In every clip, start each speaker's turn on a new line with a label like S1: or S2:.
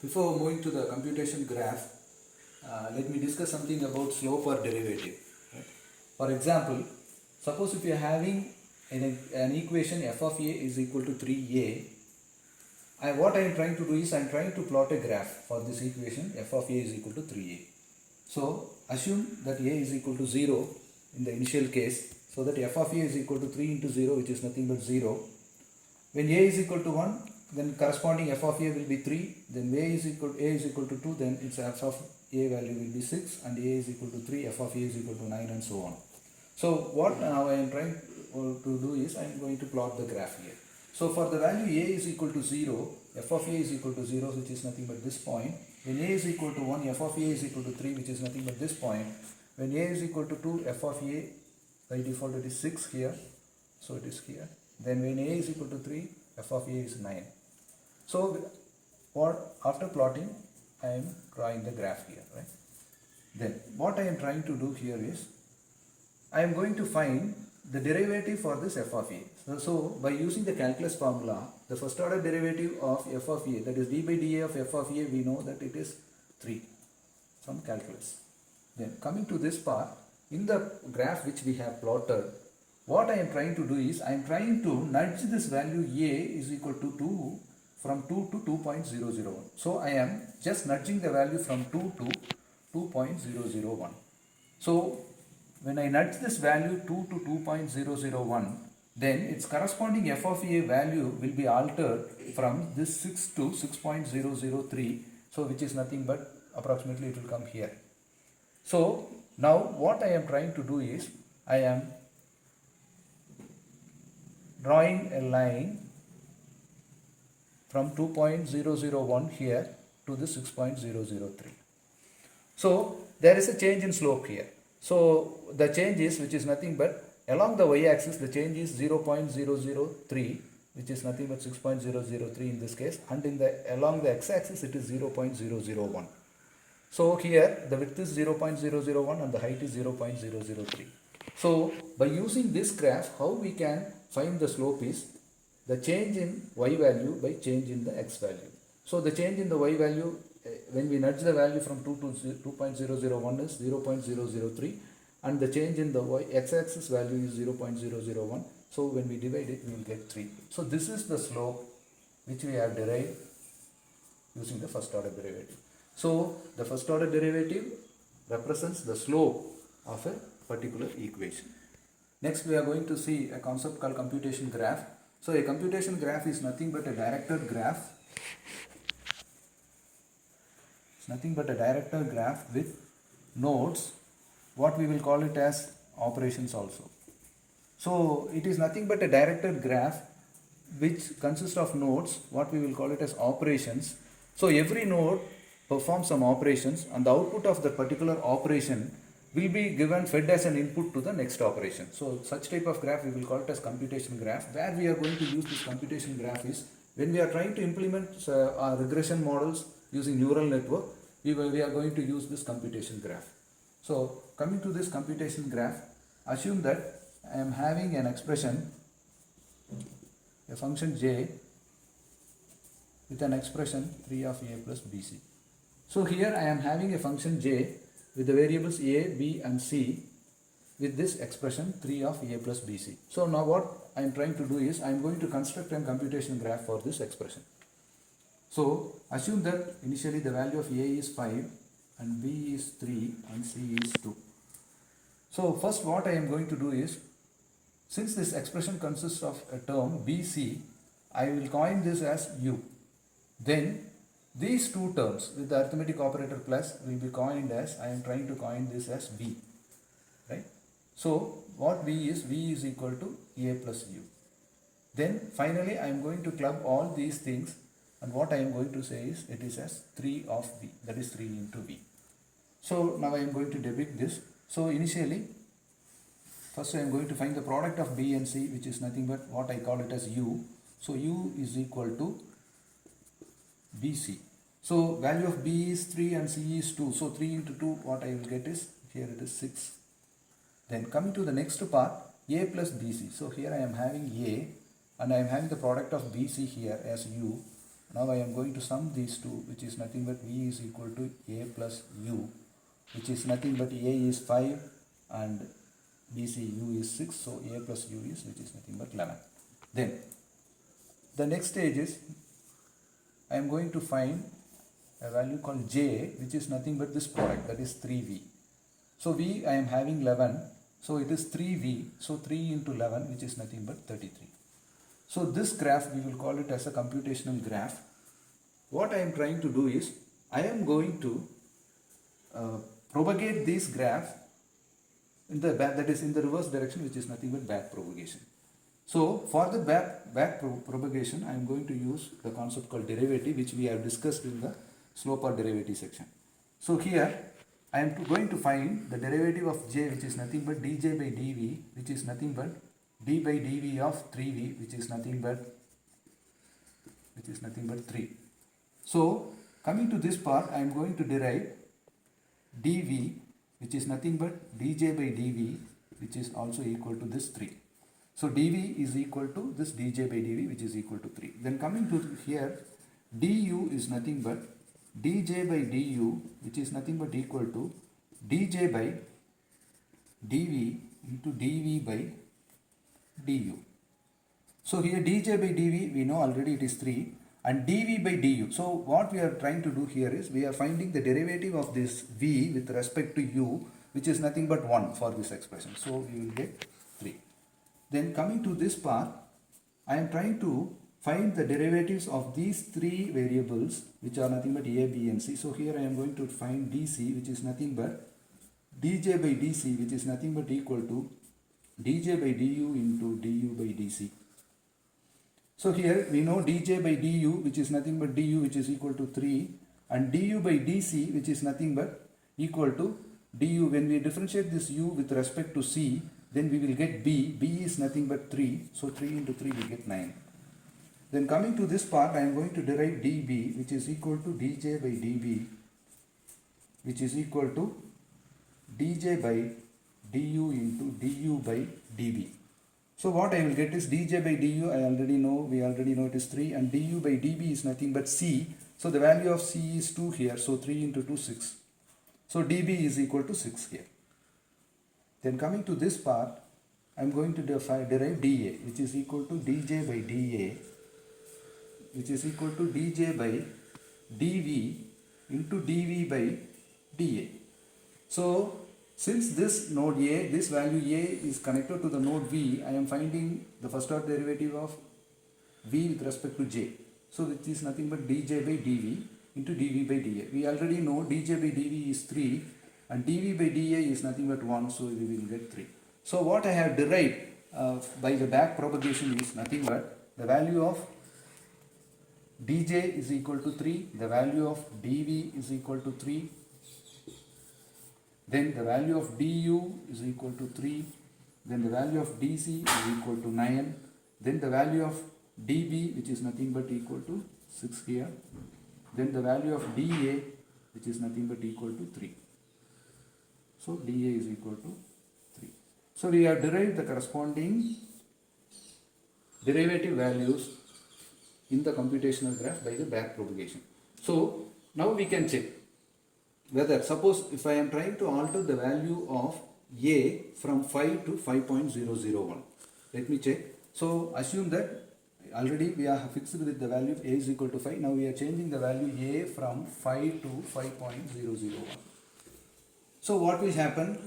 S1: Before moving to the computation graph, let me discuss something about slope or derivative. Right? For example, suppose if you are having an equation f of a is equal to 3a, what I am trying to do is I am trying to plot a graph for this equation f of a is equal to 3a. So assume that a is equal to 0 in the initial case, so that f of a is equal to 3 into 0, which is nothing but 0. When a is equal to 1, then corresponding f of a will be 3, then a is equal to 2, then its f of a value will be 6, and a is equal to 3, f of a is equal to 9, and so on. So what now I am trying to do is I am going to plot the graph here. So for the value a is equal to 0, f of a is equal to 0, which is nothing but this point. When a is equal to 1, f of a is equal to 3, which is nothing but this point. When a is equal to 2, f of a by default it is 6 here, so it is here. Then when a is equal to 3, f of a is 9. So after plotting, I am drawing the graph here, right? Then what I am trying to do here is I am going to find the derivative for this f of a. So by using the calculus formula, the first order derivative of f of a, that is d by dA of f of a, we know that it is 3 from calculus. Then coming to this part, in the graph which we have plotted, what I am trying to do is I am trying to nudge this value a is equal to 2 from 2 to 2.001. So I am just nudging the value from 2 to 2.001. So when I nudge this value 2 to 2.001, then its corresponding f of a value will be altered from this 6 to 6.003, so which is nothing but approximately it will come here. So now what I am trying to do is I am drawing a line from 2.001 here to the 6.003. So there is a change in slope here. So the change is, which is nothing but along the y-axis, the change is 0.003, which is nothing but 6.003 in this case, and along the x-axis it is 0.001. So here the width is 0.001 and the height is 0.003. So by using this graph, how we can find the slope is the change in y value by change in the x value. So the change in the y value, when we nudge the value from 2 to 2.001 is 0.003, and the change in the x-axis value is 0.001. So when we divide it, we will get 3. So this is the slope which we have derived using the first order derivative. So the first order derivative represents the slope of a particular equation. Next we are going to see a concept called computation graph. So a computation graph is nothing but a directed graph. It's nothing but a directed graph with nodes, what we will call it as operations also. So it is nothing but a directed graph which consists of nodes, what we will call it as operations. So every node performs some operations, and the output of the particular operation will be fed as an input to the next operation. So such type of graph we will call it as computation graph. Where we are going to use this computation graph is when we are trying to implement our regression models using neural network, we are going to use this computation graph. So coming to this computation graph, assume that I am having an expression, a function j with an expression 3 of a plus bc. So here I am having a function j with the variables a, b and c with this expression 3 of a plus bc. So now what I am trying to do is I am going to construct a computation graph for this expression. So assume that initially the value of a is 5 and b is 3 and c is 2. So first what I am going to do is, since this expression consists of a term bc, I will coin this as u. Then these two terms with the arithmetic operator plus will be coined as, I am trying to coin this as v, right? So what v is equal to a plus u. Then finally I am going to club all these things, and what I am going to say is it is as 3 of v, that is 3 into v. So now I am going to depict this. So initially, first I am going to find the product of b and c, which is nothing but what I call it as u. So u is equal to bc. So value of b is 3 and c is 2. So 3 into 2, what I will get is, here it is 6. Then coming to the next part, a plus bc. So here I am having a and I am having the product of bc here as u. Now I am going to sum these two, which is nothing but v is equal to a plus u, which is nothing but a is 5 and bc u is 6, so a plus u is, which is nothing but 11. Then the next stage is I am going to find a value called j, which is nothing but this product, that is 3v. So v I am having 11, so it is 3v, so 3 into 11, which is nothing but 33. So this graph we will call it as a computational graph. What I am trying to do is I am going to propagate this graph in the back, that is in the reverse direction, which is nothing but back propagation. So for the back propagation, I am going to use the concept called derivative, which we have discussed in the slope or derivative section. So here I am going to find the derivative of j, which is nothing but dj by dv, which is nothing but d by dv of 3v, which is nothing but 3. So coming to this part, I am going to derive dv, which is nothing but dj by dv, which is also equal to this 3. So dv is equal to this dj by dv, which is equal to 3. Then coming to here, du is nothing but dj by du, which is nothing but equal to dj by dv into dv by du. So here dj by dv, we know already it is 3, and dv by du. So what we are trying to do here is we are finding the derivative of this v with respect to u, which is nothing but 1 for this expression. So we will get 3. Then coming to this part, I am trying to find the derivatives of these 3 variables, which are nothing but a, b and c. So here I am going to find dc, which is nothing but dj by dc, which is nothing but equal to dj by du into du by dc. So here we know dj by du, which is nothing but du, which is equal to 3, and du by dc, which is nothing but equal to du. When we differentiate this u with respect to c, then we will get b. B is nothing but 3, so 3 into 3 we get 9. Then coming to this part, I am going to derive db, which is equal to dj by db, which is equal to dj by du into du by db. So what I will get is dj by du, I already know, we already know it is 3, and du by db is nothing but c. So the value of c is 2 here, so 3 into 2, 6. So db is equal to 6 here. Then coming to this part, I am going to derive dA, which is equal to dj by dA, which is equal to dj by dv into dv by dA. So since this node A, this value A is connected to the node V, I am finding the first order derivative of V with respect to J. So which is nothing but dj by dv into dv by dA. We already know dj by dv is 3 and dv by dA is nothing but 1, so we will get 3. So what I have derived by the back propagation is nothing but the value of dj is equal to 3, the value of dv is equal to 3, then the value of du is equal to 3, then the value of dc is equal to 9, then the value of db, which is nothing but equal to 6 here, then the value of dA, which is nothing but equal to 3. So dA is equal to 3. So we have derived the corresponding derivative values in the computational graph by the back propagation. So now we can check whether, suppose if I am trying to alter the value of a from 5 to 5.001, let me check. So assume that already we are fixed with the value of a is equal to 5. Now we are changing the value a from 5 to 5.001. So what will happen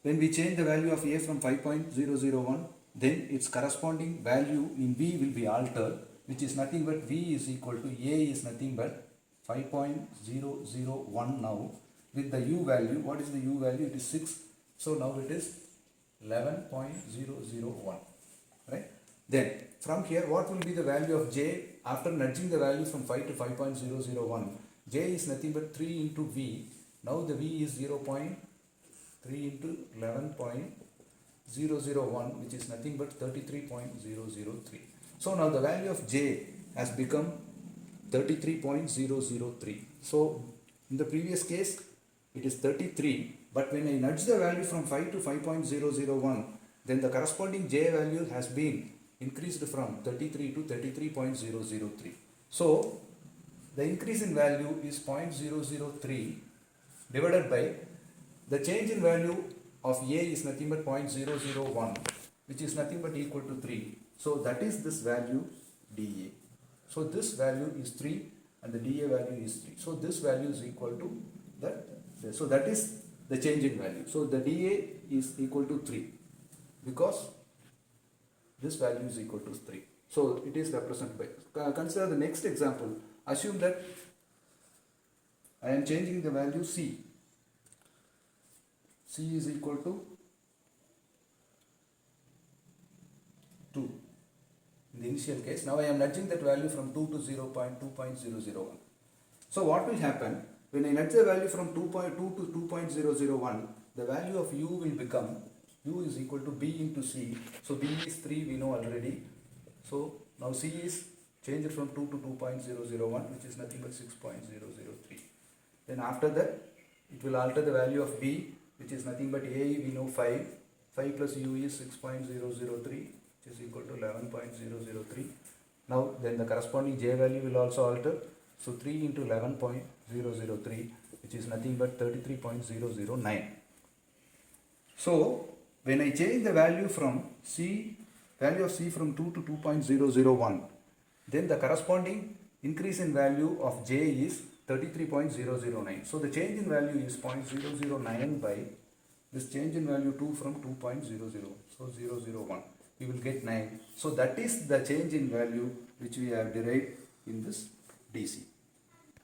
S1: when we change the value of a from 5.001? Then its corresponding value in v will be altered, which is nothing but v is equal to a is nothing but 5.001 now with the u value. What is the u value? It is 6. So now it is 11.001, right? Then from here, what will be the value of j after nudging the value from 5 to 5.001? J is nothing but 3 into v. Now the v is 0.3 into 11.001, which is nothing but 33.003. So now the value of j has become 33.003. So in the previous case it is 33, but when I nudge the value from 5 to 5.001, then the corresponding j value has been increased from 33 to 33.003. So the increase in value is 0.003 divided by the change in value of A is nothing but 0.001, which is nothing but equal to 3. So that is this value dA. So this value is 3 and the dA value is 3. So this value is equal to that. So that is the change in value. So the dA is equal to 3 because this value is equal to 3. So it is represented by. Consider the next example. Assume that I am changing the value C. C is equal to 2 in the initial case. Now I am nudging that value from 2 to 0.2.001. So what will happen when I nudge the value from 2.2 to 2.001? The value of U will become U is equal to B into C. So B is 3, we know already. So now C is changed from 2 to 2.001, which is nothing but 6.003. Then after that, it will alter the value of B, which is nothing but A, we know 5. 5 plus U is 6.003, which is equal to 11.003. Now then the corresponding J value will also alter. So 3 into 11.003, which is nothing but 33.009. So when I change the value from value of C from 2 to 2.001, then the corresponding increase in value of J is 33.009. So the change in value is 0.009 by this change in value 2 from 2.00. So 001. We will get 9. So that is the change in value which we have derived in this DC.